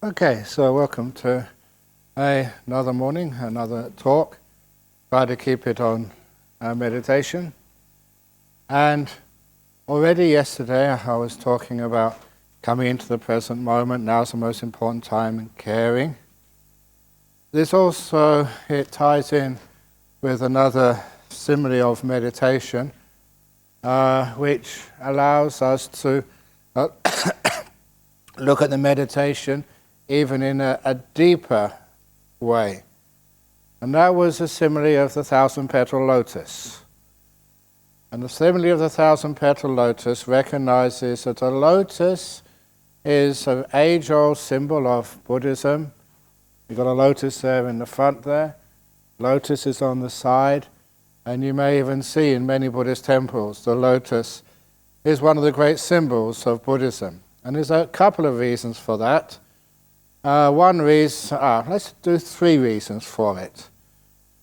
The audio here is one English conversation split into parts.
Okay, so welcome to another morning, another talk. Try to keep it on meditation. And already yesterday I was talking about coming into the present moment. Now's the most important time in caring. This also, it ties in with another simile of meditation, which allows us to look at the meditation even in a deeper way. And that was the simile of the thousand-petal lotus. And the simile of the thousand-petal lotus recognizes that a lotus is an age-old symbol of Buddhism. You've got a lotus there in the front there. Lotus is on the side. And you may even see in many Buddhist temples, the lotus is one of the great symbols of Buddhism. And there's a couple of reasons for that. One reason, let's do three reasons for it.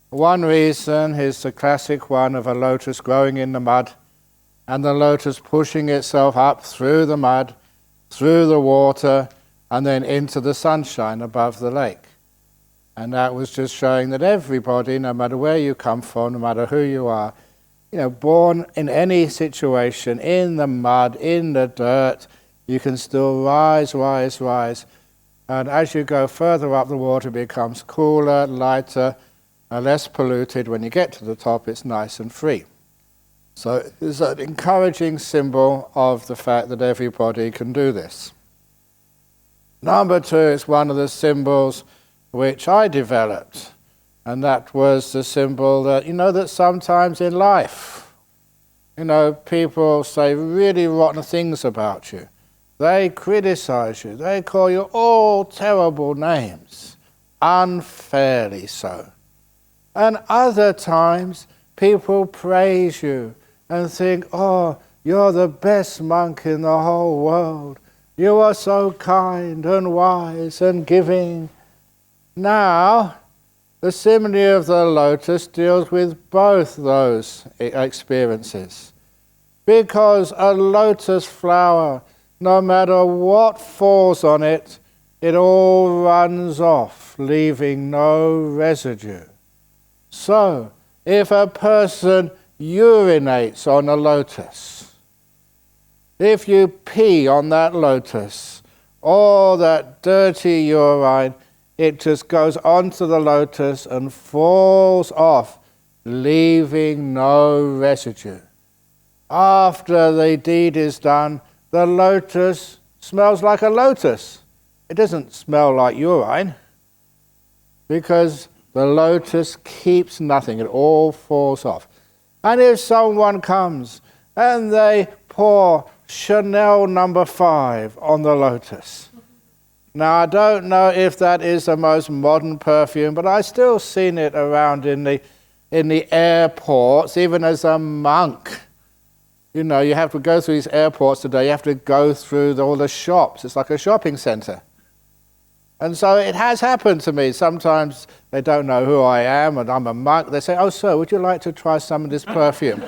One reason is the classic one of a lotus growing in the mud, and the lotus pushing itself up through the mud, through the water, and then into the sunshine above the lake. And that was just showing that everybody, no matter where you come from, no matter who you are, born in any situation, in the mud, in the dirt, you can still rise. And as you go further up, the water becomes cooler, lighter, less polluted. When you get to the top, it's nice and free. So it's an encouraging symbol of the fact that everybody can do this. Number two is one of the symbols which I developed. And that was the symbol that, that sometimes in life, people say really rotten things about you. They criticize you. They call you all terrible names, unfairly so. And other times, people praise you and think, oh, you're the best monk in the whole world. You are so kind and wise and giving. Now, the simile of the lotus deals with both those experiences. Because a lotus flower, no matter what falls on it, it all runs off, leaving no residue. So, if a person urinates on a lotus, if you pee on that lotus, all that dirty urine, it just goes onto the lotus and falls off, leaving no residue. After the deed is done, the lotus smells like a lotus. It doesn't smell like urine, because the lotus keeps nothing. It all falls off. And if someone comes and they pour Chanel No. 5 on the lotus, now I don't know if that is the most modern perfume, but I've still seen it around in the airports, even as a monk. You have to go through these airports today, you have to go through all the shops. It's like a shopping center. And so it has happened to me. Sometimes they don't know who I am, and I'm a monk. They say, oh, sir, would you like to try some of this perfume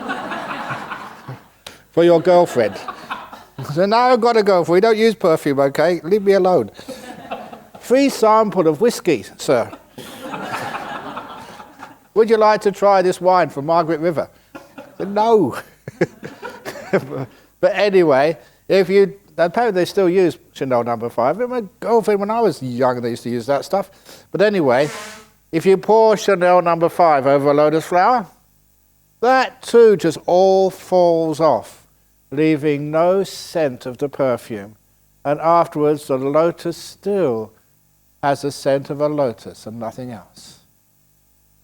for your girlfriend? I say, no, I've got a girlfriend. We don't use perfume, okay? Leave me alone. Free sample of whiskey, sir. Would you like to try this wine from Margaret River? I said, no. But anyway, apparently they still use Chanel No. 5. My girlfriend, when I was young, they used to use that stuff. But anyway, if you pour Chanel No. 5 over a lotus flower, that too just all falls off, leaving no scent of the perfume. And afterwards, the lotus still has the scent of a lotus and nothing else.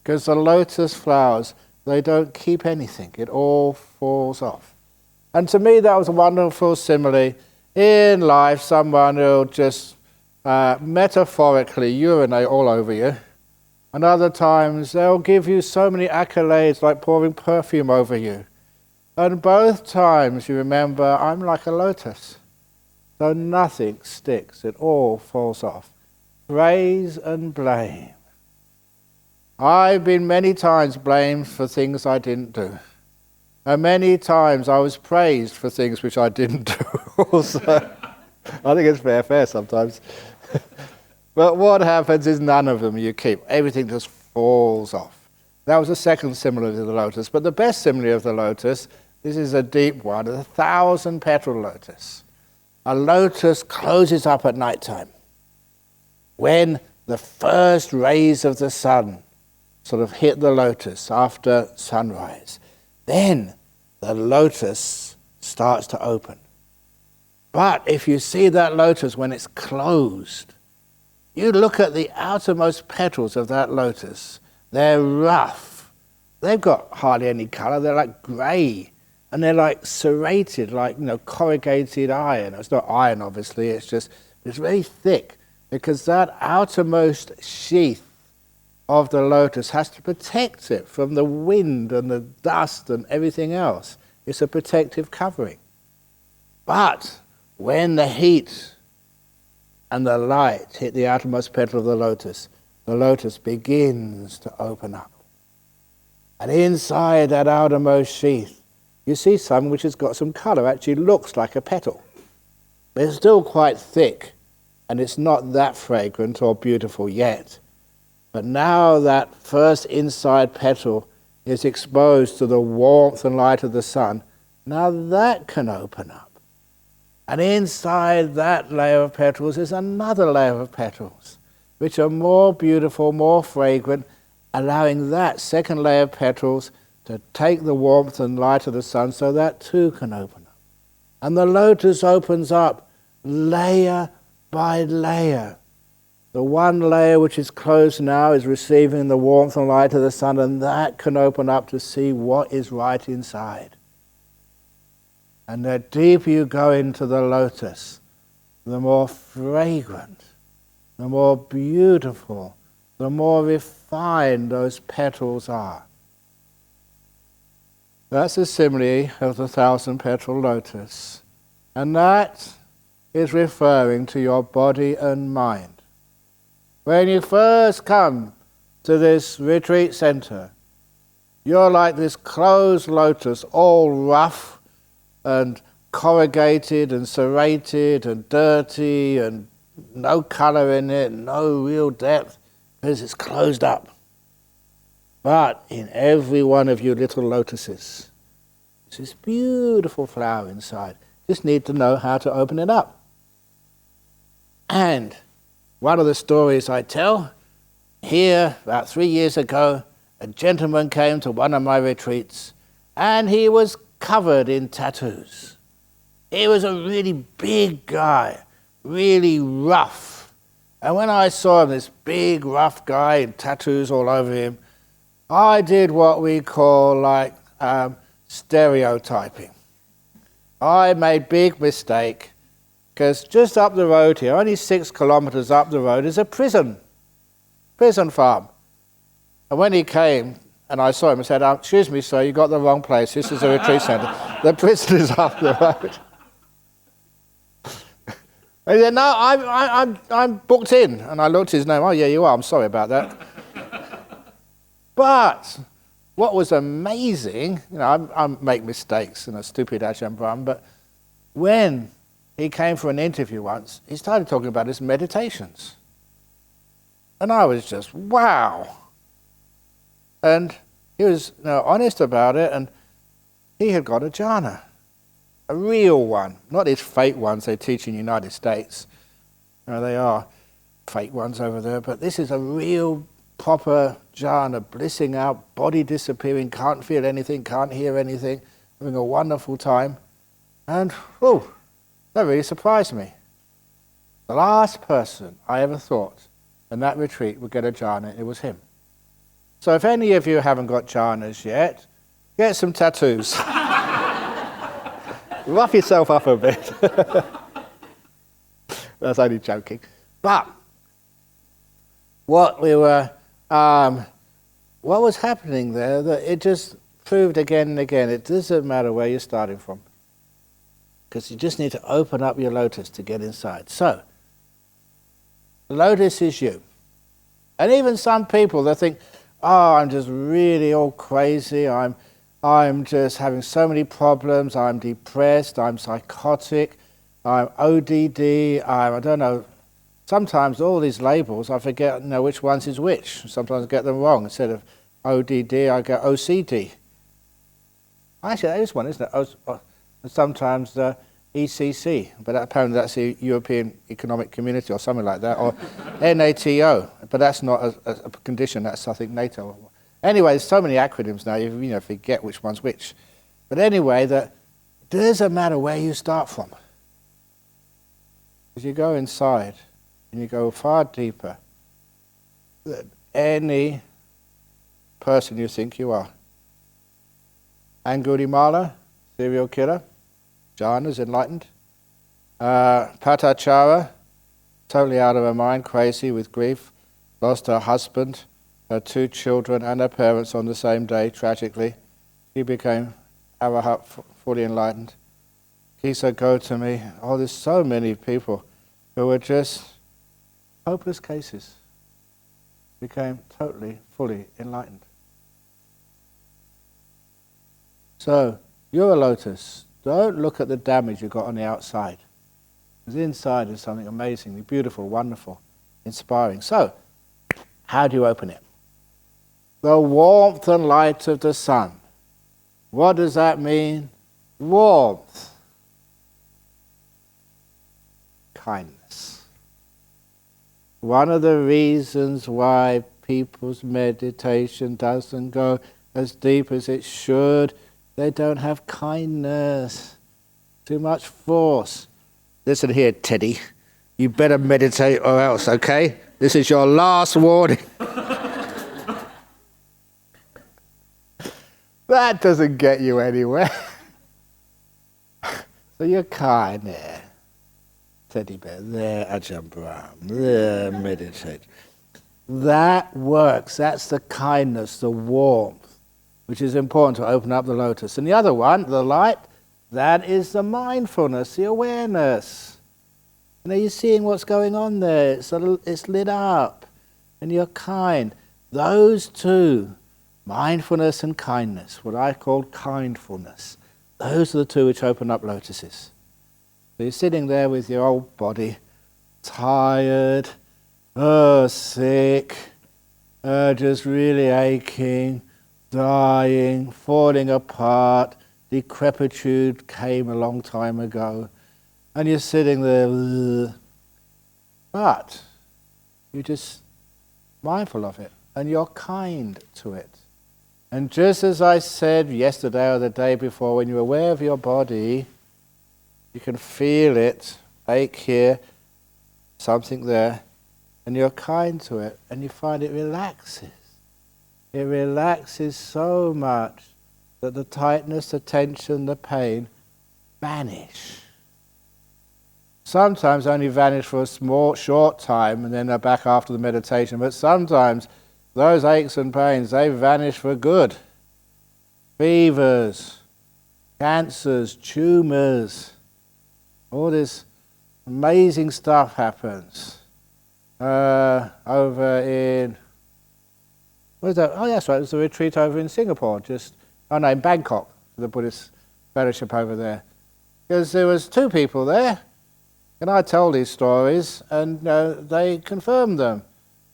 Because the lotus flowers, they don't keep anything. It all falls off. And to me, that was a wonderful simile. In life, someone will just metaphorically urinate all over you. And other times, they'll give you so many accolades, like pouring perfume over you. And both times, you remember, I'm like a lotus. So nothing sticks. It all falls off. Praise and blame. I've been many times blamed for things I didn't do. And many times I was praised for things which I didn't do also. I think it's fair sometimes. But what happens is none of them you keep. Everything just falls off. That was the second simile of the lotus. But the best simile of the lotus, this is a deep one, a 1,000-petal lotus. A lotus closes up at night time, when the first rays of the sun sort of hit the lotus after sunrise. Then the lotus starts to open. But if you see that lotus when it's closed, you look at the outermost petals of that lotus. They're rough. They've got hardly any color. They're like gray. And they're like serrated, like, corrugated iron. It's not iron, obviously. It's very thick, because that outermost sheath of the lotus has to protect it from the wind and the dust and everything else. It's a protective covering. But when the heat and the light hit the outermost petal of the lotus begins to open up. And inside that outermost sheath, you see some which has got some colour, actually looks like a petal. But it's still quite thick, and it's not that fragrant or beautiful yet. But now that first inside petal is exposed to the warmth and light of the sun, now that can open up. And inside that layer of petals is another layer of petals, which are more beautiful, more fragrant, allowing that second layer of petals to take the warmth and light of the sun, so that too can open up. And the lotus opens up layer by layer. The one layer which is closed now is receiving the warmth and light of the sun, and that can open up to see what is right inside. And the deeper you go into the lotus, the more fragrant, the more beautiful, the more refined those petals are. That's a simile of the 1,000-petal lotus. And that is referring to your body and mind. When you first come to this retreat center, you're like this closed lotus, all rough and corrugated and serrated and dirty and no color in it, no real depth, because it's closed up. But in every one of your little lotuses, there's this beautiful flower inside. Just need to know how to open it up. And one of the stories I tell, here about 3 years ago, a gentleman came to one of my retreats, and he was covered in tattoos. He was a really big guy, really rough. And when I saw him, this big rough guy in tattoos all over him, I did what we call stereotyping. I made big mistake, because just up the road here, only 6 kilometers up the road, is a prison farm. And when he came and I saw him, I said, "Excuse me, sir, you got the wrong place. This is a retreat center. The prison is up the road." And he said, "No, I'm booked in." And I looked at his name. "Oh yeah, you are. I'm sorry about that." But what was amazing, I make mistakes, stupid Ajahn Brahm, but when he came for an interview once, he started talking about his meditations. And I was just, wow. And he was honest about it, and he had got a jhana, a real one, not these fake ones they teach in the United States. They are fake ones over there, but this is a real proper jhana, blissing out, body disappearing, can't feel anything, can't hear anything, having a wonderful time. And, that really surprised me. The last person I ever thought in that retreat would get a jhana, it was him. So if any of you haven't got jhanas yet, get some tattoos. Rough yourself up a bit. That's only joking. But what was happening there, that it just proved again and again, it doesn't matter where you're starting from, because you just need to open up your lotus to get inside. So, the lotus is you. And even some people, they think, "Oh, I'm just really all crazy, I'm just having so many problems, I'm depressed, I'm psychotic, I'm ODD, I don't know, sometimes all these labels, I forget which ones is which. Sometimes I get them wrong. Instead of ODD, I get OCD. Actually, that is one, isn't it? And sometimes ECC, but apparently that's the European Economic Community or something like that, or NATO, but that's not a condition, that's I think NATO. Anyway, there's so many acronyms now, you forget which one's which. But anyway, it doesn't matter where you start from. As you go inside, and you go far deeper than any person you think you are. Angulimala, serial killer. Jhana is enlightened. Patachara, totally out of her mind, crazy with grief, lost her husband, her 2 children and her parents on the same day, tragically. She became Arahat, fully enlightened. Kisa Gotami, there's so many people who were just hopeless cases, became totally, fully enlightened. So, you're a lotus. Don't look at the damage you got on the outside. Because inside is something amazingly beautiful, wonderful, inspiring. So, how do you open it? The warmth and light of the sun. What does that mean? Warmth. Kindness. One of the reasons why people's meditation doesn't go as deep as it should, they don't have kindness. Too much force. Listen here, Teddy. You better meditate or else, okay? This is your last warning. That doesn't get you anywhere. So you're kind there. Teddy bear, there, Ajahn Brahm, there, meditate. That works. That's the kindness, the warmth, which is important to open up the lotus. And the other one, the light, that is the mindfulness, the awareness. You're seeing what's going on there. It's lit up, and you're kind. Those two, mindfulness and kindness, what I call kindfulness, those are the two which open up lotuses. So you're sitting there with your old body, tired, sick, just really aching, dying, falling apart, decrepitude came a long time ago, and you're sitting there, but you're just mindful of it, and you're kind to it. And just as I said yesterday or the day before, when you're aware of your body, you can feel it, ache here, something there, and you're kind to it, and you find it relaxes. It relaxes so much that the tightness, the tension, the pain vanish. Sometimes only vanish for a short time, and then they're back after the meditation, but sometimes those aches and pains, they vanish for good. Fevers, cancers, tumours, all this amazing stuff happens. Over in, what is that? Oh, that's right, it was a retreat over in Singapore, in Bangkok, the Buddhist fellowship over there. Because there was 2 people there, and I told these stories, and they confirmed them.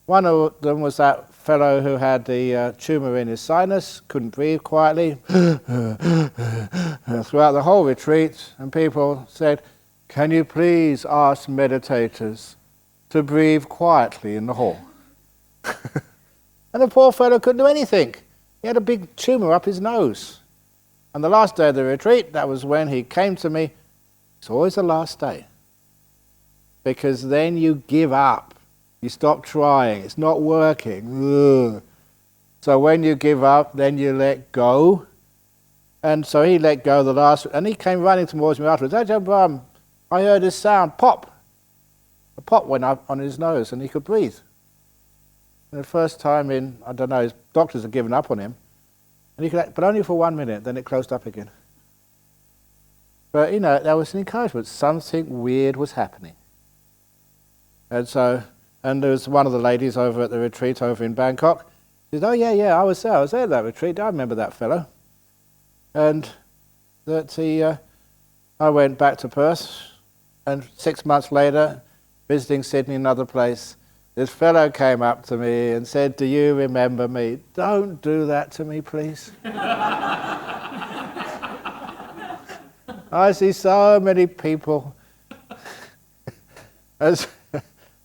One of them was that fellow who had the tumour in his sinus, couldn't breathe quietly, throughout the whole retreat, and people said, "Can you please ask meditators to breathe quietly in the hall?" And the poor fellow couldn't do anything. He had a big tumour up his nose. And the last day of the retreat, that was when he came to me. It's always the last day. Because then you give up. You stop trying. It's not working. Ugh. So when you give up, then you let go. And so he let go the last, and he came running towards me afterwards. Ajahn Brahm, I heard this sound, pop. A pop went up on his nose and he could breathe. And the first time in, I don't know, his doctors had given up on him. And he could, but only for 1 minute, then it closed up again. But there was an encouragement. Something weird was happening. And there was one of the ladies over at the retreat over in Bangkok. She said, "Oh yeah, I was there at that retreat. I remember that fellow." And that I went back to Perth, and 6 months later, visiting Sydney, another place. This fellow came up to me and said, "Do you remember me?" Don't do that to me, please. I see so many people. As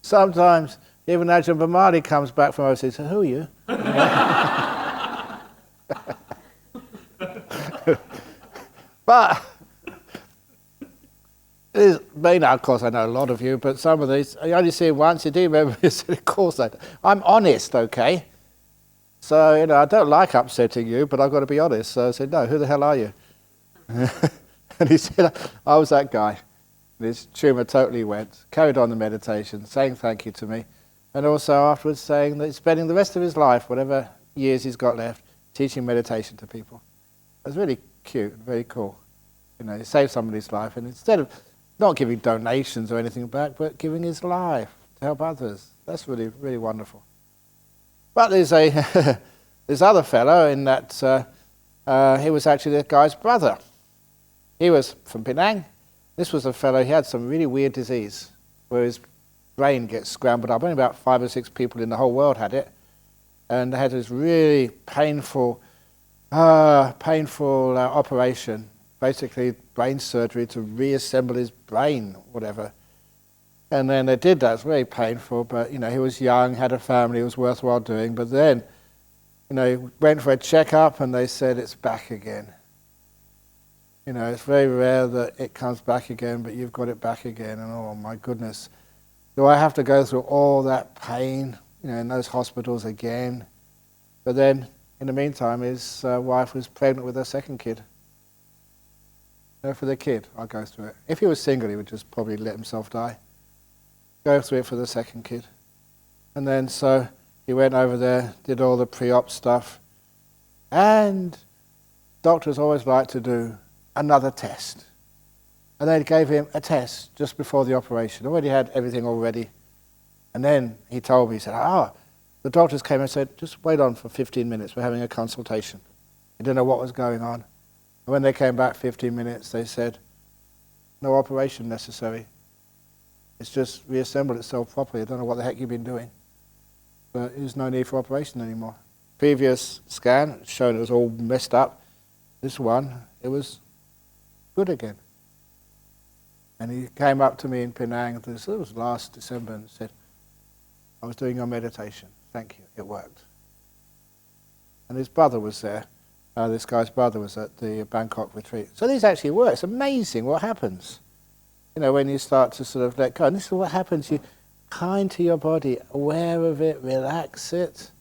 sometimes even Ajahn Brahmani comes back from overseas and says, "Who are you?" But it may not, of course, I know a lot of you, but some of these, I only see it once. You do remember me? Of course I do. I'm honest, okay? So, I don't like upsetting you, but I've got to be honest. So I said, "No, who the hell are you?" And he said, "I was that guy." And his tumour totally went, carried on the meditation, saying thank you to me, and also afterwards saying that he's spending the rest of his life, whatever years he's got left, teaching meditation to people. It was really cute, very cool. He saved somebody's life, and instead of not giving donations or anything back, but giving his life to help others. That's really, really wonderful. But there's this other fellow in that he was actually the guy's brother. He was from Penang. This was a fellow, he had some really weird disease where his brain gets scrambled up. Only about 5 or 6 people in the whole world had it. And they had this really painful operation, basically brain surgery to reassemble his brain, whatever. And then they did that. It was very painful, but he was young, had a family, it was worthwhile doing. But then, he went for a checkup and they said it's back again. It's very rare that it comes back again, but you've got it back again, and oh my goodness. Do I have to go through all that pain, in those hospitals again? But then, in the meantime, his wife was pregnant with her second kid. For the kid, I'll go through it. If he was single, he would just probably let himself die. Go through it for the second kid. And then so he went over there, did all the pre-op stuff, and doctors always like to do another test. And they gave him a test just before the operation. Already had everything all ready. And then he told me, he said, the doctors came and said, "Just wait on for 15 minutes, we're having a consultation." He didn't know what was going on. And when they came back 15 minutes, they said, "No operation necessary. It's just reassembled itself properly. I don't know what the heck you've been doing. But there's no need for operation anymore." Previous scan showed it was all messed up. This one, it was good again. And he came up to me in Penang, it was last December, and said, "I was doing your meditation. Thank you, it worked." And his brother was there. This guy's brother was at the Bangkok retreat. So these actually work. It's amazing what happens. When you start to sort of let go. And this is what happens. You kind to your body, aware of it, relax it,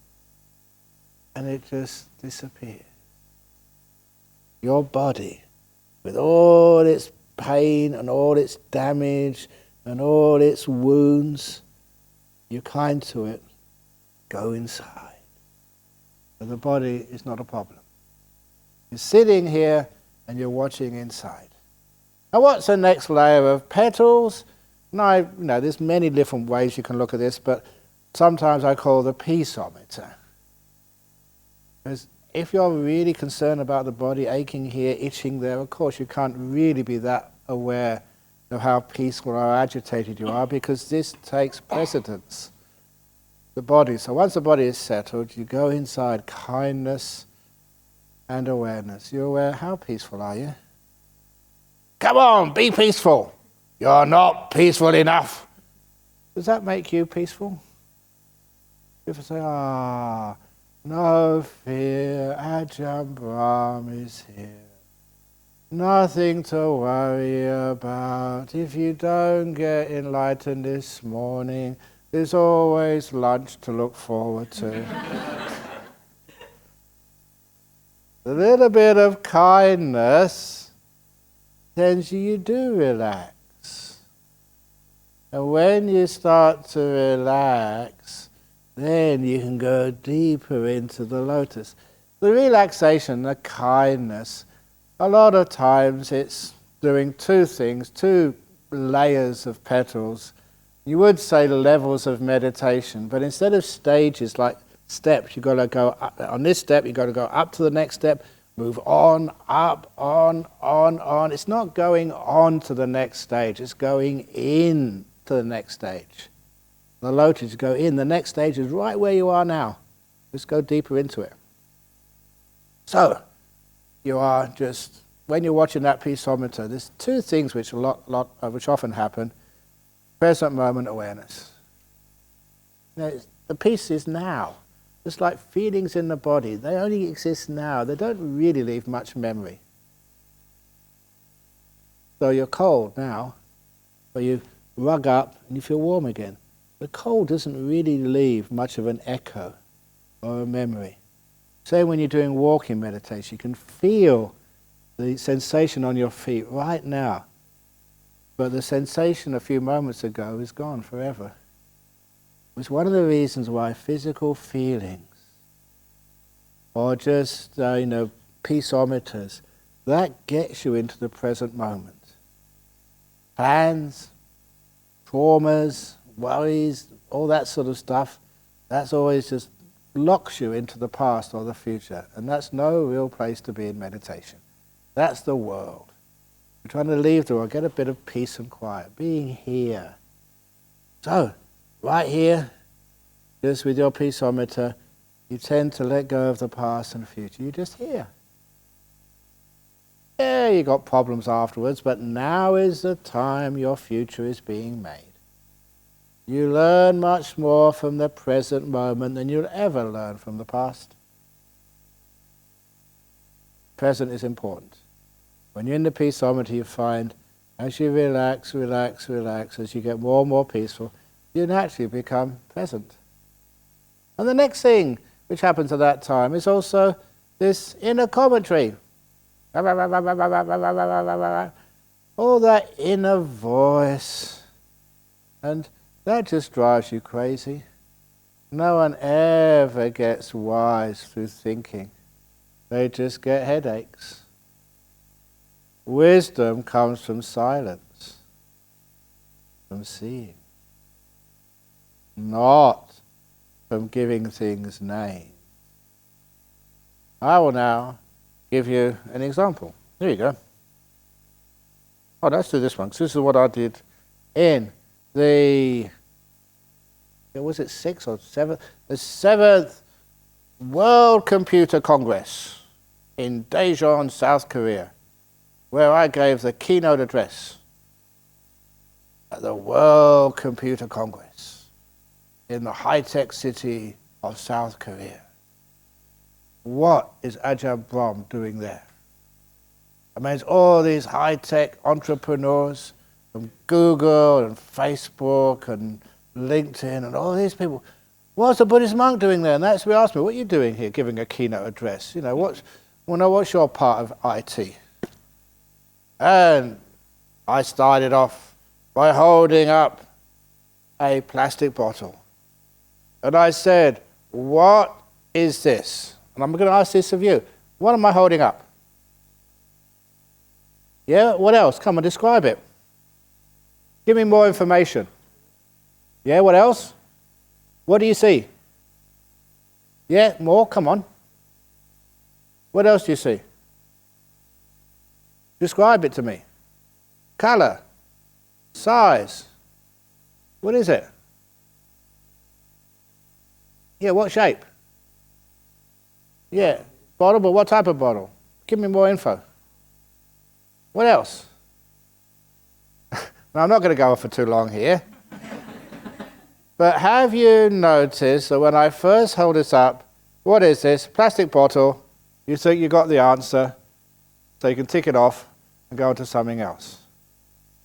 and it just disappears. Your body, with all its pain and all its damage and all its wounds, you're kind to it, go inside. But the body is not a problem. You're sitting here and you're watching inside. Now what's the next layer of petals? Now, there's many different ways you can look at this, but sometimes I call the peaceometer. Because if you're really concerned about the body aching here, itching there, of course you can't really be that aware of how peaceful or agitated you are, because this takes precedence. The body. So once the body is settled, you go inside, kindness and awareness. You're aware, how peaceful are you? Come on, be peaceful. You're not peaceful enough. Does that make you peaceful? If I say, no fear, Ajahn Brahm is here. Nothing to worry about. If you don't get enlightened this morning, there's always lunch to look forward to. A little bit of kindness, then you do relax. And when you start to relax, then you can go deeper into the lotus. The relaxation, the kindness, a lot of times it's doing two things, two layers of petals. You would say levels of meditation, but instead of stages like steps, you've got to go up. On this step, you've got to go up to the next step, move on, up, on. It's not going on to the next stage, it's going in to the next stage. The lotus, go in. The next stage is right where you are now. Just go deeper into it. So, you are just, when you're watching that peaceometer, there's two things which which often happen. Present moment awareness. The peace is now. Just like feelings in the body, they only exist now. They don't really leave much memory. So you're cold now, but you rug up and you feel warm again. The cold doesn't really leave much of an echo or a memory. Say when you're doing walking meditation, you can feel the sensation on your feet right now. But the sensation a few moments ago is gone forever. It's one of the reasons why physical feelings, or just, peaceometers, that gets you into the present moment. Plans, traumas, worries, all that sort of stuff, that's always just locks you into the past or the future. And that's no real place to be in meditation. That's the world. You're trying to leave the world, get a bit of peace and quiet, being here. So, right here, just with your peaceometer, you tend to let go of the past and the future. You're just here. Yeah, you got problems afterwards, but now is the time your future is being made. You learn much more from the present moment than you'll ever learn from the past. Present is important. When you're in the peaceometer, you find as you relax, as you get more and more peaceful, you naturally become present. And the next thing which happens at that time is also this inner commentary. All that inner voice. And that just drives you crazy. No one ever gets wise through thinking. They just get headaches. Wisdom comes from silence, from seeing, not from giving things names. I will now give you an example. Here you go. Oh, let's do this one, because this is what I did in the, was it 6th or 7th? The 7th World Computer Congress in Daejeon, South Korea, where I gave the keynote address at the World Computer Congress in the high-tech city of South Korea. What is Ajahn Brahm doing there? I mean, it's all these high-tech entrepreneurs from Google and Facebook and LinkedIn and all these people. What's a Buddhist monk doing there? And that's we asked me, what are you doing here giving a keynote address? What's your part of IT? And I started off by holding up a plastic bottle. And I said, what is this? And I'm going to ask this of you. What am I holding up? Yeah, what else? Come on, describe it. Give me more information. Yeah, what else? What do you see? Yeah, more, come on. What else do you see? Describe it to me. Color, size. What is it? Yeah, what shape? Yeah, bottle, but what type of bottle? Give me more info. What else? Now, I'm not going to go on for too long here. But have you noticed that when I first hold this up, what is this? Plastic bottle. You think you got the answer, so you can tick it off and go on to something else.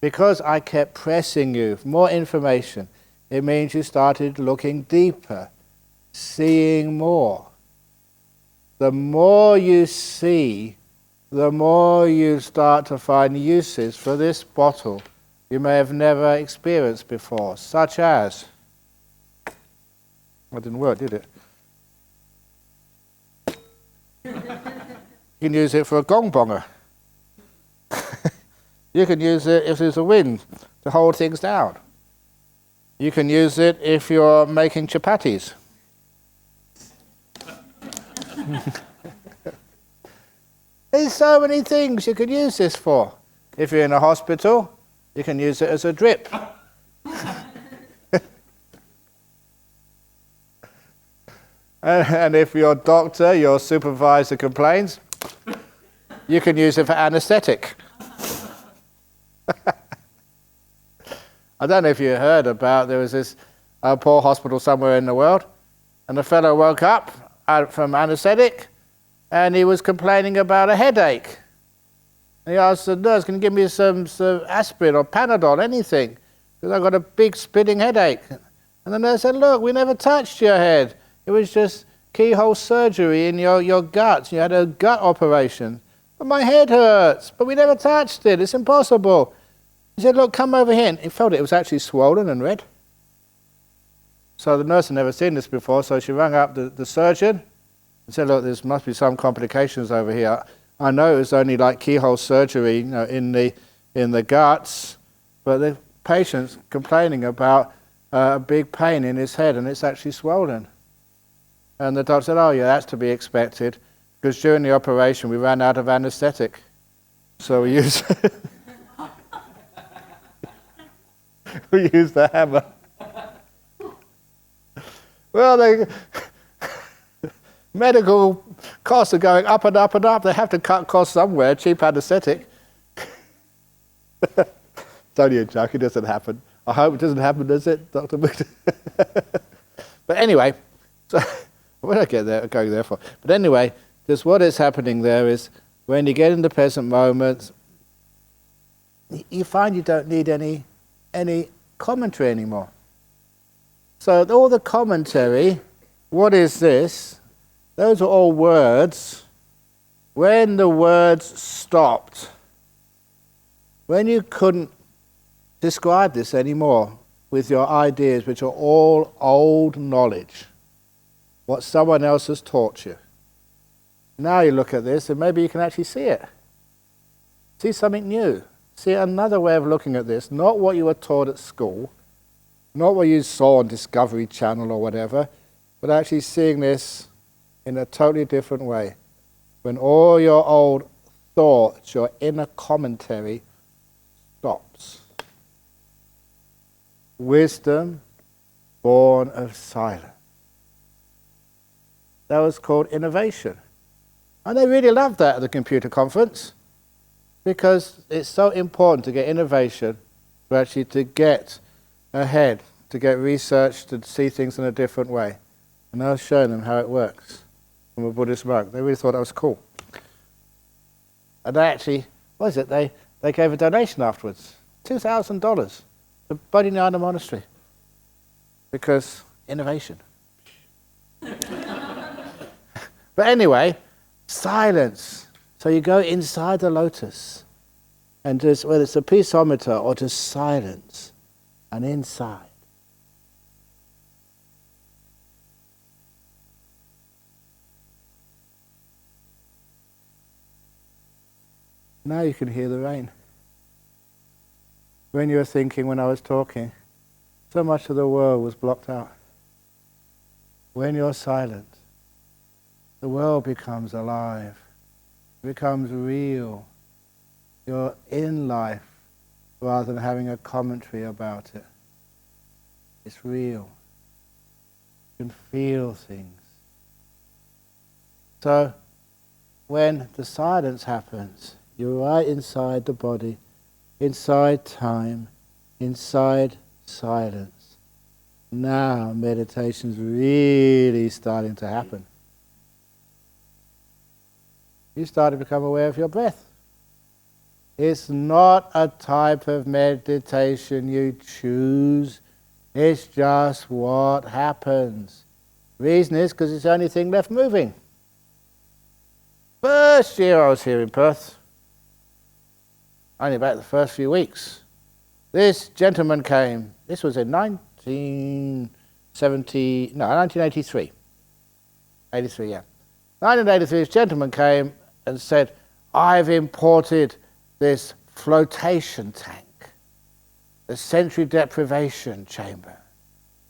Because I kept pressing you for more information, it means you started looking deeper, seeing more. The more you see, the more you start to find uses for this bottle you may have never experienced before, such as, that didn't work, did it? You can use it for a gong bonger. You can use it if there's a wind to hold things down. You can use it if you're making chapatis. There's so many things you can use this for. If you're in a hospital, you can use it as a drip. And if your doctor, your supervisor complains, you can use it for anaesthetic. I don't know if you heard about, there was this poor hospital somewhere in the world, and the fellow woke up from anaesthetic, and he was complaining about a headache. And he asked the nurse, can you give me some aspirin or Panadol, anything? Because I've got a big spinning headache. And the nurse said, look, we never touched your head. It was just keyhole surgery in your guts. You had a gut operation. But my head hurts. But we never touched it. It's impossible. He said, look, come over here. And he felt it was actually swollen and red. So the nurse had never seen this before, so she rang up the surgeon and said, look, there must be some complications over here. I know it was only like keyhole surgery, in the guts, but the patient's complaining about a big pain in his head, and it's actually swollen. And the doctor said, oh yeah, that's to be expected, because during the operation we ran out of anaesthetic. So we used, we used the hammer. Well, medical costs are going up and up and up. They have to cut costs somewhere, cheap anaesthetic. It's only a joke, it doesn't happen. I hope it doesn't happen, does it, Dr. But anyway, so what did I get there, going there for? But anyway, just what is happening there is when you get in the present moment, you find you don't need any commentary anymore. So all the commentary, what is this? Those are all words. When the words stopped, when you couldn't describe this anymore with your ideas, which are all old knowledge, what someone else has taught you. Now you look at this and maybe you can actually see it. See something new. See another way of looking at this, not what you were taught at school, not what you saw on Discovery Channel or whatever, but actually seeing this in a totally different way. When all your old thoughts, your inner commentary stops. Wisdom born of silence. That was called innovation. And they really loved that at the computer conference, because it's so important to get innovation, to get ahead, to get research, to see things in a different way. And I was showing them how it works from a Buddhist monk. They really thought that was cool. And they actually, they gave a donation afterwards, $2,000 to Bodhinyana Monastery. Because innovation. But anyway, silence. So you go inside the lotus, and just, whether it's a peaceometer or just silence, and inside. Now you can hear the rain. When you were thinking, when I was talking, so much of the world was blocked out. When you're silent, the world becomes alive, becomes real. You're in life rather than having a commentary about it. It's real. You can feel things. So when the silence happens, you're right inside the body, inside time, inside silence. Now meditation's really starting to happen. You start to become aware of your breath. It's not a type of meditation you choose. It's just what happens. Reason is because it's the only thing left moving. First year I was here in Perth, only about the first few weeks, this gentleman came. This was in 1983. 83, yeah. 1983, this gentleman came and said, I've imported this flotation tank, the sensory deprivation chamber,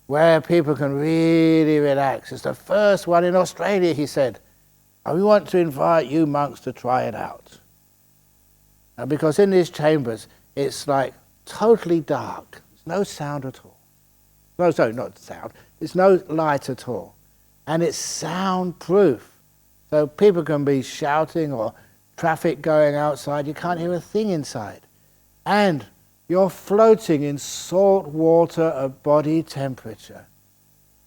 where people can really relax. It's the first one in Australia, he said. And we want to invite you monks to try it out. And because in these chambers, it's like totally dark. There's no sound at all. No, sorry, not sound. There's no light at all. And it's soundproof. So people can be shouting or traffic going outside, you can't hear a thing inside. And you're floating in salt water at body temperature.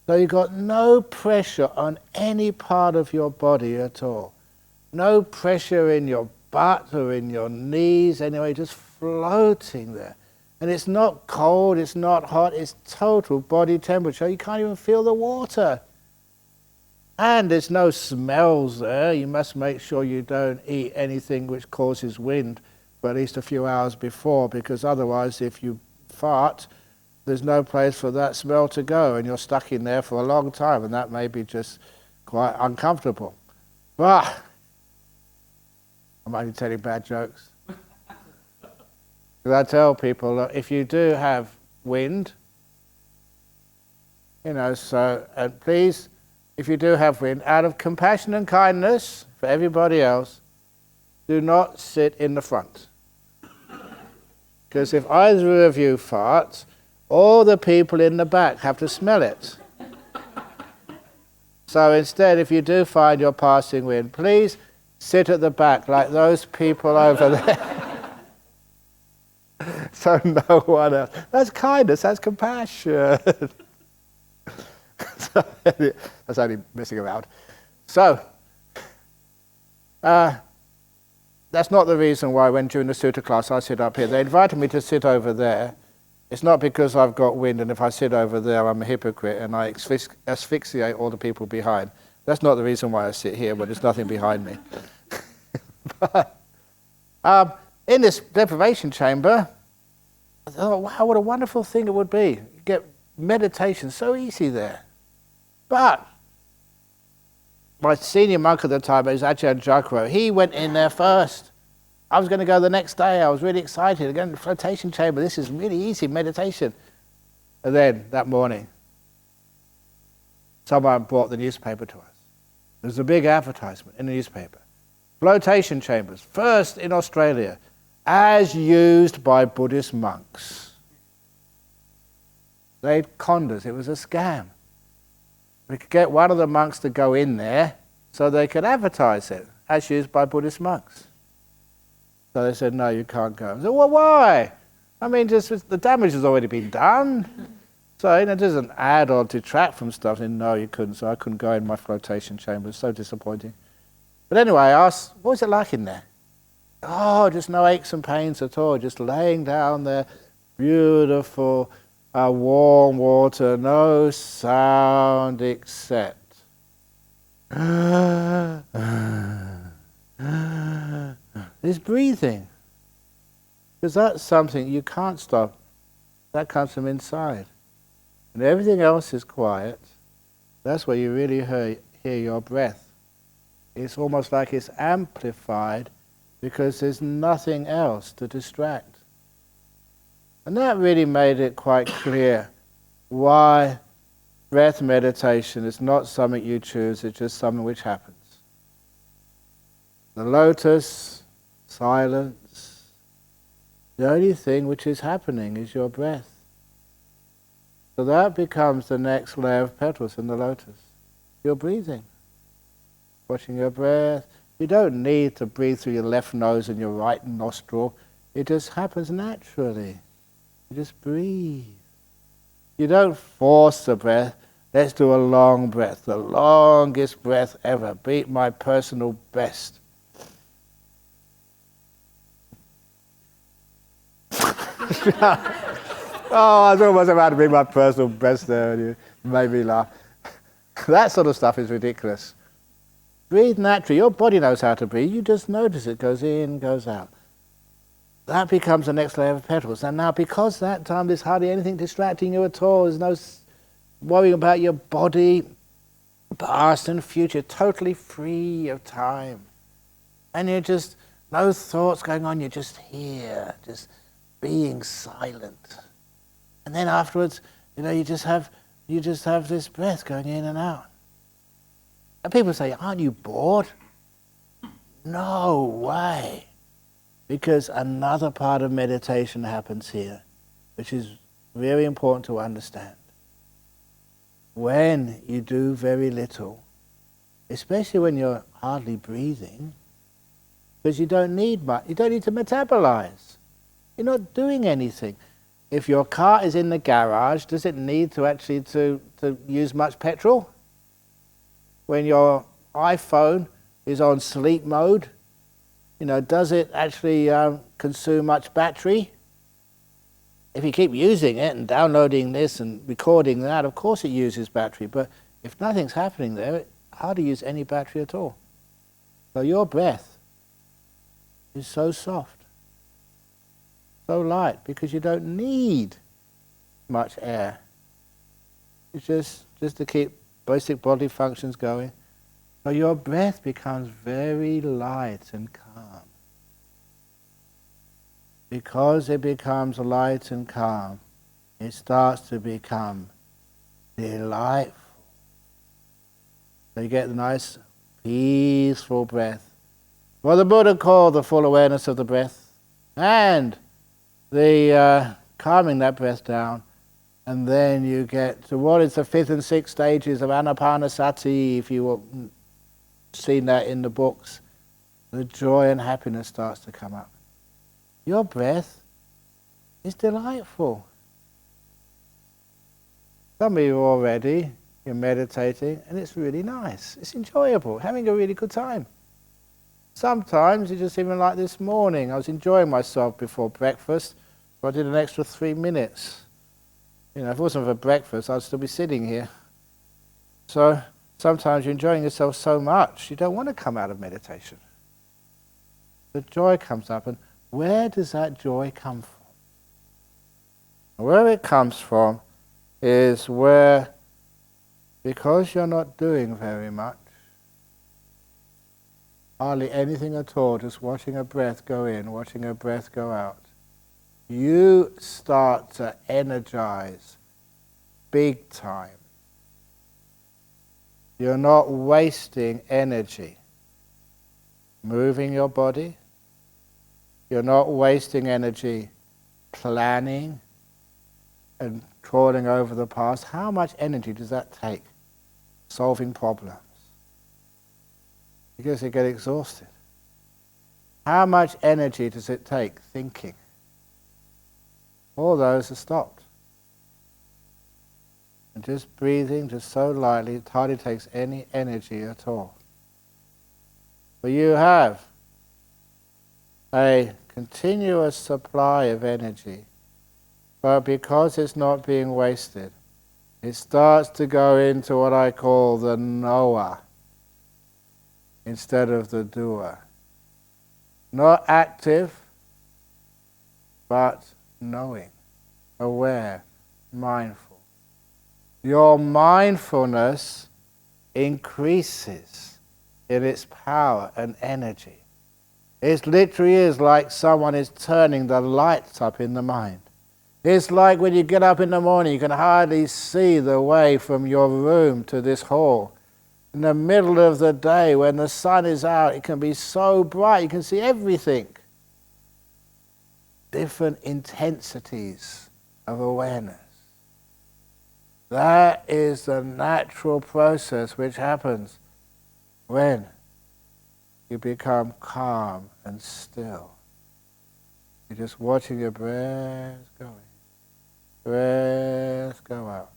So you've got no pressure on any part of your body at all. No pressure in your butt or in your knees, anyway, just floating there. And it's not cold, it's not hot, it's total body temperature. You can't even feel the water. And there's no smells there. You must make sure you don't eat anything which causes wind for at least a few hours before, because otherwise if you fart, there's no place for that smell to go, and you're stuck in there for a long time, and that may be just quite uncomfortable. But I'm only telling bad jokes. Because I tell people that if you do have wind, so, and please, if you do have wind, out of compassion and kindness for everybody else, do not sit in the front. Because if either of you farts, all the people in the back have to smell it. So instead, if you do find you're passing wind, please sit at the back like those people over there. So no one else. That's kindness, that's compassion. So, that's only messing around. So, that's not the reason why when during the sutta class I sit up here. They invited me to sit over there. It's not because I've got wind and if I sit over there I'm a hypocrite and I asphyxiate all the people behind. That's not the reason why I sit here when there's nothing behind me. But, in this deprivation chamber, I thought, wow, what a wonderful thing it would be. You get meditation so easy there. But my senior monk at the time was Ajahn. He went in there first. I was going to go the next day. I was really excited. Again, the flotation chamber, this is really easy meditation. And then that morning, someone brought the newspaper to us. There was a big advertisement in the newspaper. Flotation chambers, first in Australia, as used by Buddhist monks. They'd conned us. It was a scam. We could get one of the monks to go in there so they could advertise it, as used by Buddhist monks. So they said, no, you can't go. I said, well, why? I mean, just the damage has already been done. So it doesn't add or detract from stuff. And no, you couldn't. So I couldn't go in my flotation chamber. It was so disappointing. But anyway, I asked, what was it like in there? Oh, just no aches and pains at all. Just laying down there, beautiful, warm water, no sound except this breathing. Because that's something you can't stop. That comes from inside. And everything else is quiet. That's where you really hear your breath. It's almost like it's amplified because there's nothing else to distract. And that really made it quite clear why breath meditation is not something you choose, it's just something which happens. The lotus, silence, the only thing which is happening is your breath. So that becomes the next layer of petals in the lotus. You're breathing. Watching your breath. You don't need to breathe through your left nose and your right nostril. It just happens naturally. You just breathe. You don't force the breath. Let's do a long breath. The longest breath ever. Beat my personal best. Oh, I was almost about to beat my personal best there and you made me laugh. That sort of stuff is ridiculous. Breathe naturally. Your body knows how to breathe. You just notice it goes in, goes out. That becomes the next layer of petals. And now because that time there's hardly anything distracting you at all, there's no worrying about your body, past and future, totally free of time. And you're just, no thoughts going on, you're just here, just being silent. And then afterwards, you just have this breath going in and out. And people say, aren't you bored? No way. Because another part of meditation happens here, which is very important to understand. when you do very little, especially when you're hardly breathing, because you don't need much, you don't need to metabolize. You're not doing anything. If your car is in the garage, does it need to actually to use much petrol? When your iPhone is on sleep mode, does it actually consume much battery? If you keep using it and downloading this and recording that, of course it uses battery, but if nothing's happening there, it hardly uses any battery at all. So your breath is so soft, so light, because you don't need much air. It's just to keep basic bodily functions going. So your breath becomes very light and calm. Because it becomes light and calm, it starts to become delightful. So you get the nice, peaceful breath. What the Buddha called the full awareness of the breath, and the calming that breath down, and then you get to what is the 5th and 6th stages of Anapanasati, if you've seen that in the books. The joy and happiness starts to come up. Your breath is delightful. Some of you already, you're meditating, and it's really nice. It's enjoyable, having a really good time. Sometimes, it's just even like this morning, I was enjoying myself before breakfast, so I did an extra 3 minutes. If it wasn't for breakfast, I'd still be sitting here. So sometimes you're enjoying yourself so much, you don't want to come out of meditation. The joy comes up, and where does that joy come from? Where it comes from is where, because you're not doing very much, hardly anything at all, just watching a breath go in, watching a breath go out, you start to energize big time. You're not wasting energy moving your body. You're not wasting energy planning and trawling over the past. How much energy does that take solving problems? Because you get exhausted. How much energy does it take thinking? All those are stopped. And just breathing, just so lightly, it hardly takes any energy at all. But you have a continuous supply of energy, but because it's not being wasted, it starts to go into what I call the knower instead of the doer. Not active, but knowing, aware, mindful. Your mindfulness increases in its power and energy. It literally is like someone is turning the lights up in the mind. It's like when you get up in the morning, you can hardly see the way from your room to this hall. In the middle of the day, when the sun is out, it can be so bright, you can see everything. Different intensities of awareness. That is the natural process which happens when you become calm and still. You're just watching your breath going. Breath go out.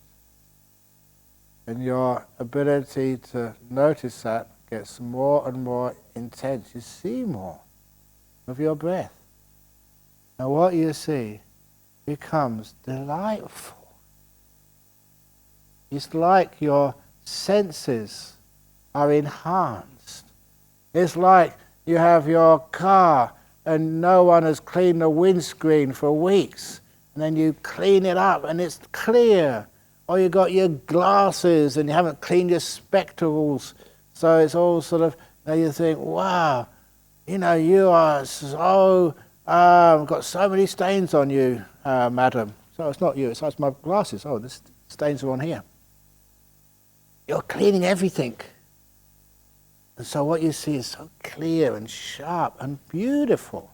And your ability to notice that gets more and more intense. You see more of your breath. And what you see becomes delightful. It's like your senses are enhanced. It's like you have your car and no one has cleaned the windscreen for weeks, and then you clean it up and it's clear. Or you got your glasses and you haven't cleaned your spectacles, so it's all sort of, you think, wow, you are so, got so many stains on you, madam. So it's not you, it's my glasses. Oh, the stains are on here. You're cleaning everything. And so what you see is so clear and sharp and beautiful.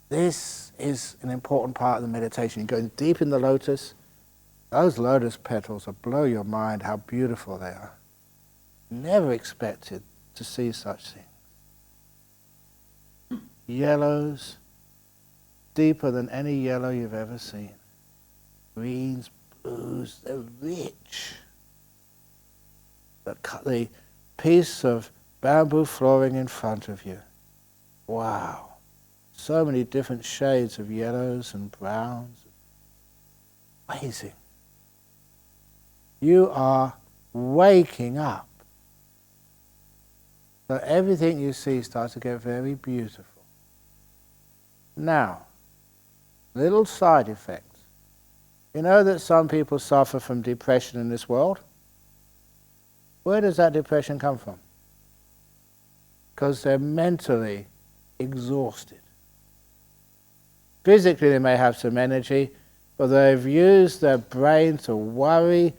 This is an important part of the meditation. You're going deep in the lotus, Those lotus petals will blow your mind how beautiful they are. Never expected to see such things. Yellows, deeper than any yellow you've ever seen. Greens, blues, they're rich. The piece of bamboo flooring in front of you. Wow. So many different shades of yellows and browns. Amazing. You are waking up. So everything you see starts to get very beautiful. Now, little side effects. You know that some people suffer from depression in this world? Where does that depression come from? Because they're mentally exhausted. Physically they may have some energy, but they've used their brain to worry,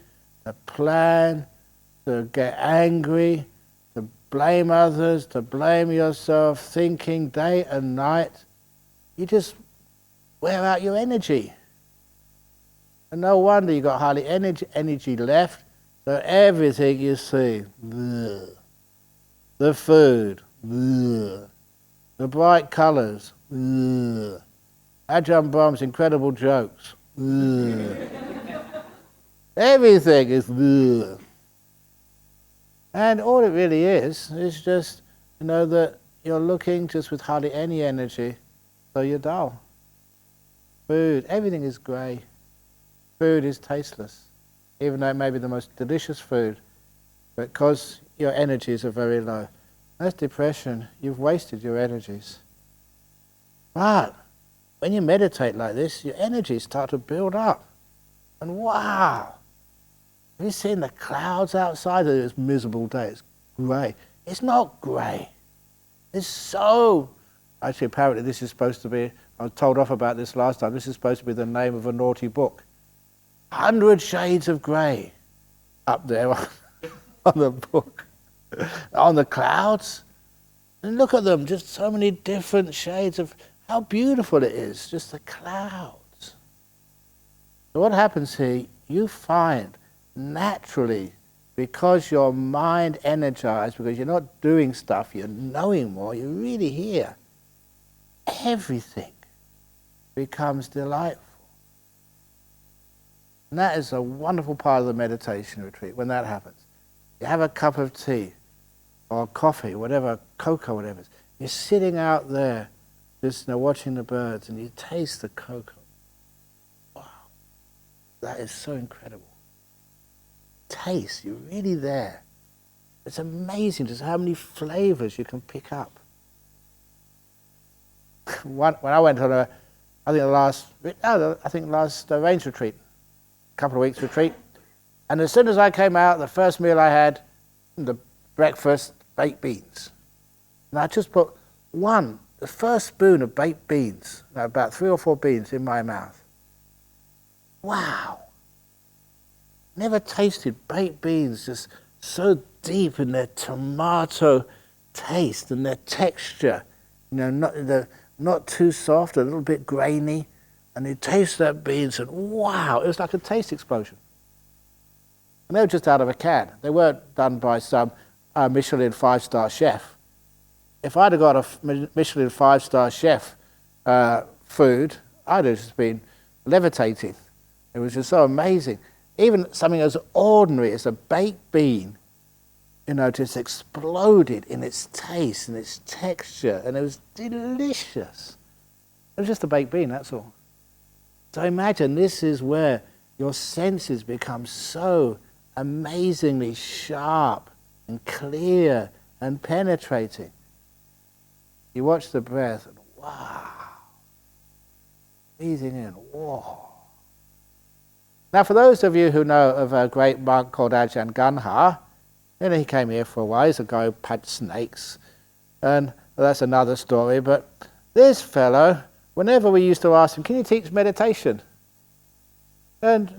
to plan, to get angry, to blame others, to blame yourself, thinking day and night. You just wear out your energy. And no wonder you've got hardly energy left. So everything you see, bleh. The food, bleh. The bright colours, bleh. Ajahn Brahm's incredible jokes, bleh. Everything is bleh. And all it really is just, that you're looking just with hardly any energy, so you're dull. Food, everything is grey. Food is tasteless, even though it may be the most delicious food, because your energies are very low. That's depression. You've wasted your energies. But when you meditate like this, your energies start to build up. And wow! Have you seen the clouds outside of this miserable day? It's grey. It's not grey. It's so... Actually, apparently this is supposed to be... I was told off about this last time. This is supposed to be the name of a naughty book. 100 shades of grey up there on the book. On the clouds. And look at them, just so many different shades of how beautiful it is, just the clouds. So what happens here, you find naturally, because your mind energized, because you're not doing stuff, you're knowing more, you really hear, everything becomes delightful. And that is a wonderful part of the meditation retreat, when that happens. You have a cup of tea, or coffee, whatever, cocoa, whatever. You're sitting out there, just watching the birds, and you taste the cocoa. Wow, that is so incredible. Taste, you're really there. It's amazing just how many flavors you can pick up. When I went on last range retreat, a couple of weeks retreat, and as soon as I came out, the first meal I had, the breakfast, baked beans. And I just put the first spoon of baked beans, about 3 or 4 beans in my mouth. Wow! Never tasted baked beans just so deep in their tomato taste and their texture. Not too soft, a little bit grainy. And you taste that beans and wow, it was like a taste explosion. And they were just out of a can. They weren't done by some Michelin 5-star chef. If I'd have got a Michelin 5-star chef food, I'd have just been levitating. It was just so amazing. Even something as ordinary as a baked bean, just exploded in its taste and its texture, and it was delicious. It was just a baked bean, that's all. So imagine this is where your senses become so amazingly sharp and clear and penetrating. You watch the breath and wow, breathing in, whoa. Now for those of you who know of a great monk called Ajahn, he came here for a while. He's a guy who had snakes, and that's another story. But this fellow, whenever we used to ask him, can you teach meditation? And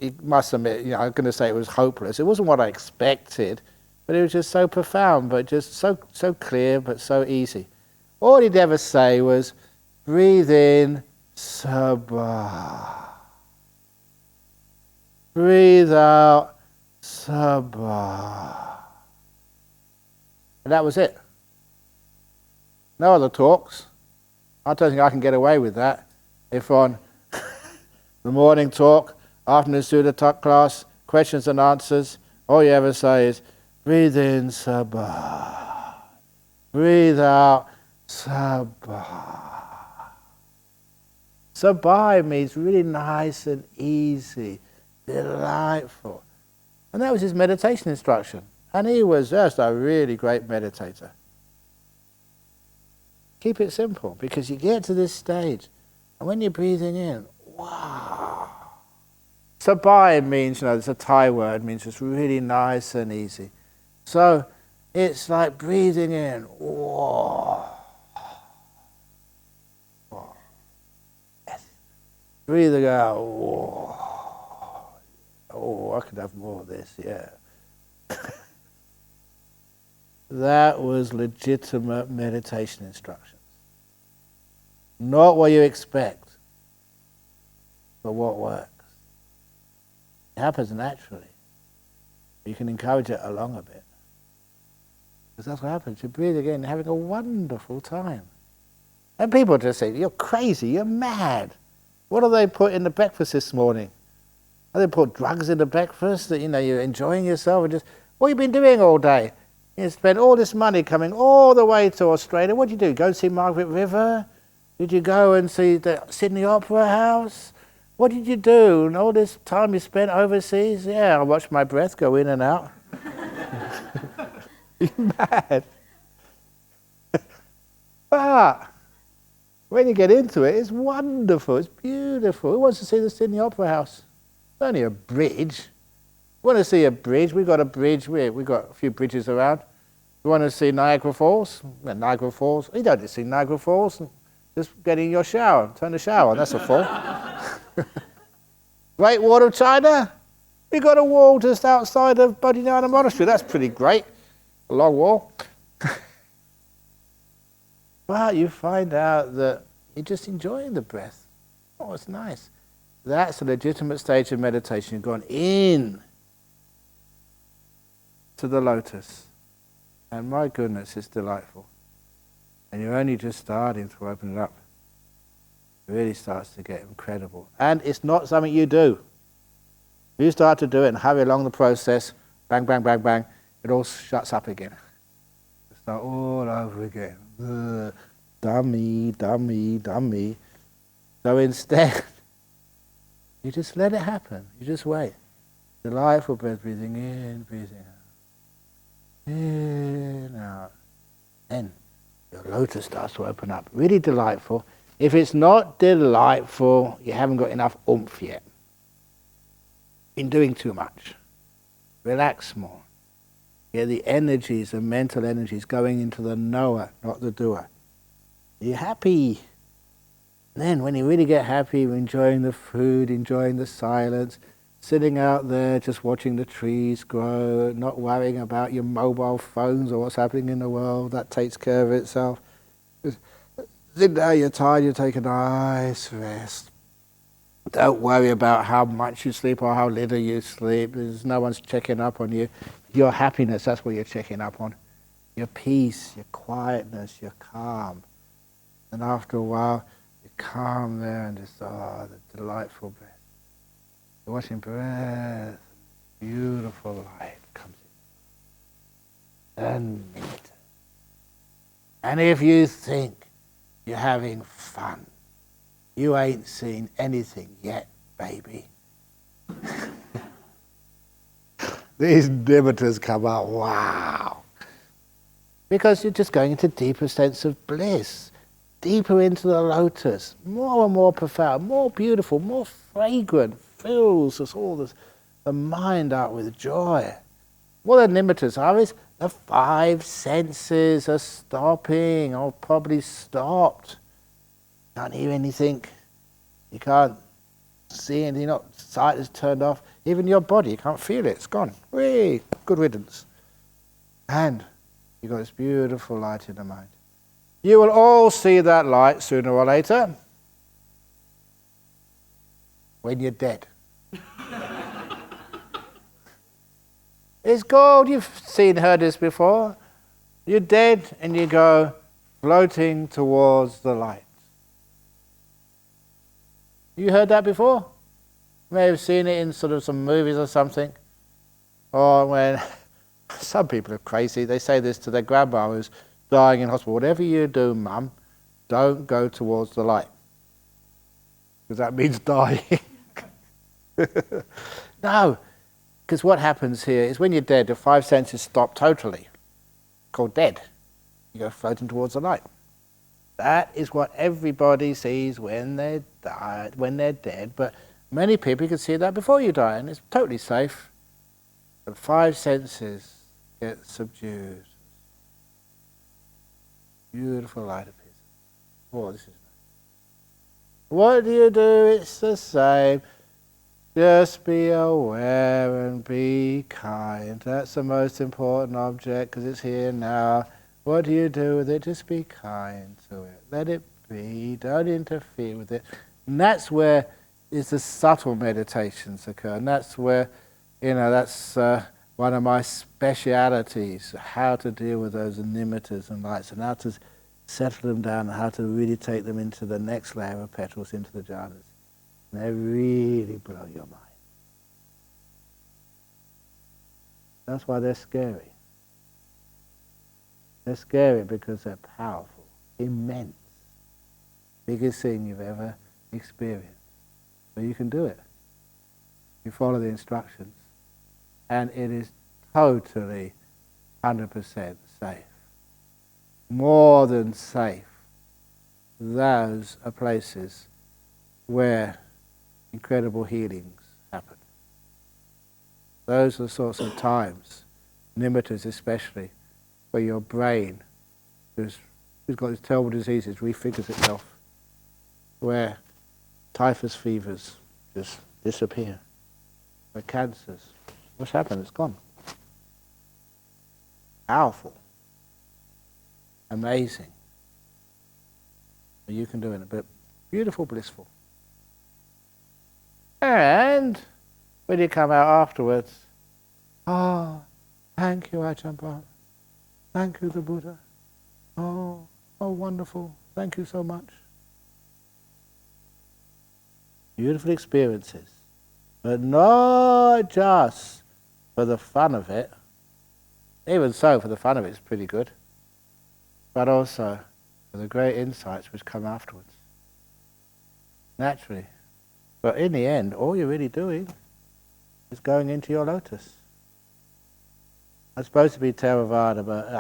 he must admit, I'm going to say it was hopeless. It wasn't what I expected, but it was just so profound, but just so clear, but so easy. All he'd ever say was, breathe in, sabah. breathe out, sabah. And that was it. No other talks. I don't think I can get away with that. If on the morning talk, afternoon Sutta talk class, questions and answers, all you ever say is, breathe in, sabah. Breathe out, sabah. Sabah means really nice and easy, delightful. And that was his meditation instruction. And he was just a really great meditator. Keep it simple, because you get to this stage, and when you're breathing in, wow. Sabah means, it's a Thai word, means it's really nice and easy. So it's like breathing in, whoa. Yes. Breathing out, whoa. Oh, I could have more of this, yeah. That was legitimate meditation instructions. Not what you expect, but what works. It happens naturally. You can encourage it along a bit. Because that's what happens. You're breathing in, having a wonderful time. And people just say, you're crazy, you're mad. What do they put in the breakfast this morning? They put drugs in the breakfast that, you're enjoying yourself and just, what have you been doing all day? You spent all this money coming all the way to Australia. What did you do? Go and see Margaret River? Did you go and see the Sydney Opera House? What did you do? And all this time you spent overseas? Yeah, I watched my breath go in and out. You're mad. But when you get into it, it's wonderful. It's beautiful. Who wants to see the Sydney Opera House? It's only a bridge. You want to see a bridge? We've got a bridge. We've got a few bridges around. You want to see Niagara Falls? Well, Niagara Falls. You don't see Niagara Falls. Just get in your shower. Turn the shower on. That's a fall. Great Wall of China. We've got a wall just outside of Bodhinyana Monastery. That's pretty great. A long wall. But you find out that you're just enjoying the breath. Oh, it's nice. That's a legitimate stage of meditation. You've gone in to the lotus. And my goodness, it's delightful. And you're only just starting to open it up. It really starts to get incredible. And it's not something you do. You start to do it and hurry along the process, bang, bang, bang, bang, it all shuts up again. You start all over again. Dummy, dummy, dummy. So instead, you just let it happen. You just wait. Delightful breath, breathing in, breathing out. In, out. Then your lotus starts to open up. Really delightful. If it's not delightful, you haven't got enough oomph yet. Been doing too much. Relax more. Get the energies, the mental energies going into the knower, not the doer. You're happy. And then when you really get happy, you're enjoying the food, enjoying the silence, sitting out there just watching the trees grow, not worrying about your mobile phones or what's happening in the world. That takes care of itself. Just sit down, you're tired, you take a nice rest. Don't worry about how much you sleep or how little you sleep. There's no one's checking up on you. Your happiness, that's what you're checking up on. Your peace, your quietness, your calm. And after a while, you calm there and just, the delightful breath. You're watching breath, beautiful light comes in. And meditate. And if you think you're having fun, you ain't seen anything yet, baby. These nimittas come out, wow. Because you're just going into deeper sense of bliss, deeper into the lotus, more and more profound, more beautiful, more fragrant, fills us all the mind out with joy. What the nimittas are is the five senses are stopping, or probably stopped. You can't hear anything. You can't see anything. Sight is turned off. Even your body, you can't feel it. It's gone. Whee! Good riddance. And you've got this beautiful light in the mind. You will all see that light sooner or later when you're dead. It's called, you've heard this before. You're dead and you go floating towards the light. You heard that before? You may have seen it in sort of some movies or something. Or when some people are crazy, they say this to their grandma who's dying in hospital. Whatever you do, Mum, don't go towards the light. Because that means dying. No, because what happens here is when you're dead, the five senses stop totally. Called dead. You go floating towards the light. That is what everybody sees when they die, when they're dead. But many people, you can see that before you die, and it's totally safe. The five senses get subdued. Beautiful light appears. Oh, this is nice. What do you do? It's the same. Just be aware and be kind. That's the most important object because it's here now. What do you do with it? Just be kind to it. Let it be. Don't interfere with it. And that's where the subtle meditations occur. And that's where, that's one of my specialities, how to deal with those nimittas and lights and how to settle them down and how to really take them into the next layer of petals, into the jhanas. And they really blow your mind. That's why they're scary. They're scary because they're powerful, immense, biggest thing you've ever experienced. But you can do it. You follow the instructions. And it is totally 100% safe. More than safe. Those are places where incredible healings happen. Those are the sorts of times, nimittas especially, where your brain, who's got these terrible diseases, refigures itself, where typhus fevers just disappear, where cancers, what's happened? It's gone. Powerful. Amazing. You can do it, but beautiful, blissful. And when you come out afterwards, thank you, Ajahn Brahm. Thank you, the Buddha. Oh, wonderful. Thank you so much. Beautiful experiences. But not just for the fun of it. Even so, for the fun of it, it's pretty good. But also for the great insights which come afterwards. Naturally. But in the end, all you're really doing is going into your lotus. I'm supposed to be Theravada, but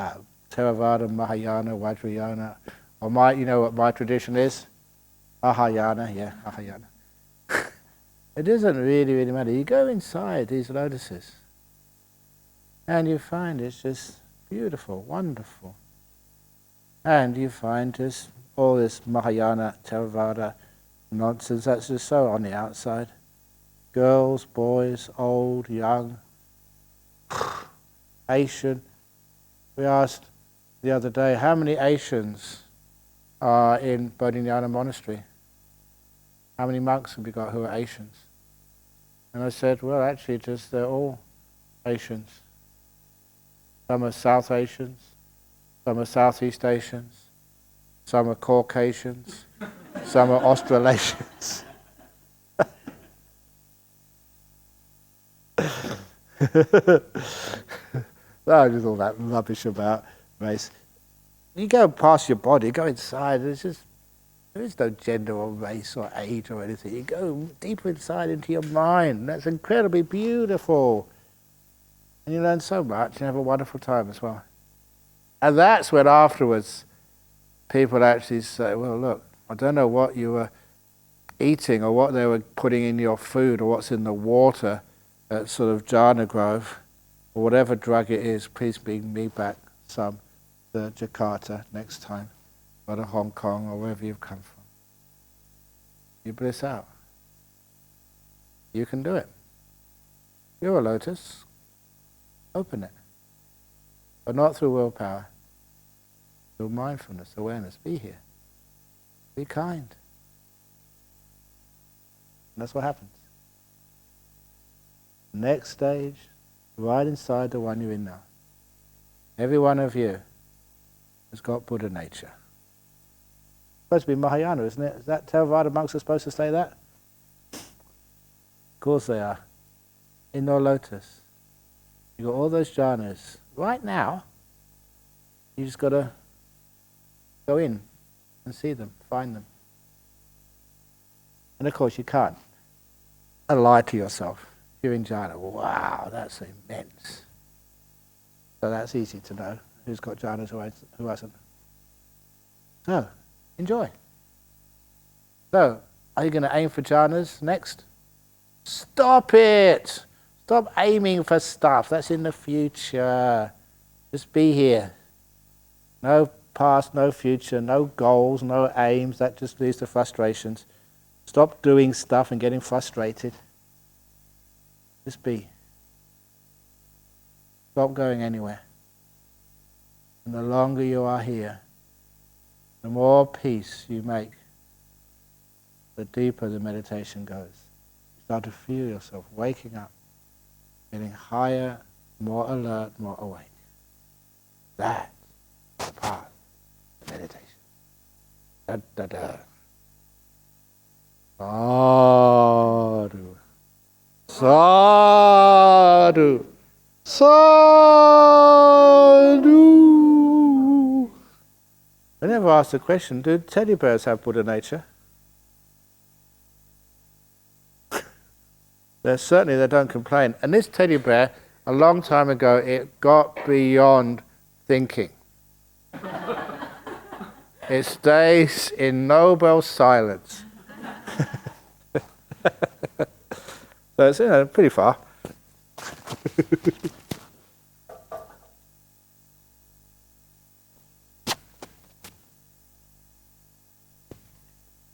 Theravada, Mahayana, Vajrayana, or you know what my tradition is? Ahayana, yeah, Ahayana. It doesn't really matter. You go inside these lotuses and you find it's just beautiful, wonderful. And you find just all this Mahayana, Theravada nonsense that's just so on the outside. Girls, boys, old, young, Asian. We asked the other day, how many Asians are in Bodhinyana Monastery? How many monks have we got who are Asians? And I said, well, actually, they're all Asians. Some are South Asians, some are Southeast Asians, some are Caucasians, some are Australasians. Just all that rubbish about race. You go past your body, go inside, there is no gender or race or age or anything. You go deeper inside into your mind. That's incredibly beautiful. And you learn so much and have a wonderful time as well. And that's when afterwards people actually say, well, look, I don't know what you were eating or what they were putting in your food or what's in the water at sort of Jhana Grove or whatever drug it is, please bring me back some to Jakarta next time or to Hong Kong or wherever you've come from. You bliss out. You can do it. You're a lotus. Open it. But not through willpower. Through mindfulness, awareness. Be here. Be kind. And that's what happens. Next stage, right inside the one you're in now. Every one of you has got Buddha nature. It's supposed to be Mahayana, isn't it? Is that Theravada monks are supposed to say that? Of course they are. In your lotus. You've got all those jhanas. Right now, you just got to go in and see them, find them. And of course you can't. And lie to yourself. You're in jhana. Wow, that's immense. So that's easy to know who's got jhanas, who hasn't. So, enjoy. So, are you going to aim for jhanas next? Stop it! Stop aiming for stuff. That's in the future. Just be here. No past, no future, no goals, no aims. That just leads to frustrations. Stop doing stuff and getting frustrated. Just be. Stop going anywhere. And the longer you are here, the more peace you make, the deeper the meditation goes. You start to feel yourself waking up, getting higher, more alert, more awake. That's the path of meditation. Da da da. Sadhu. Sadhu. Sadhu. I never asked the question, do teddy bears have Buddha nature? Certainly they don't complain. And this teddy bear, a long time ago, it got beyond thinking. It stays in noble silence. So it's pretty far.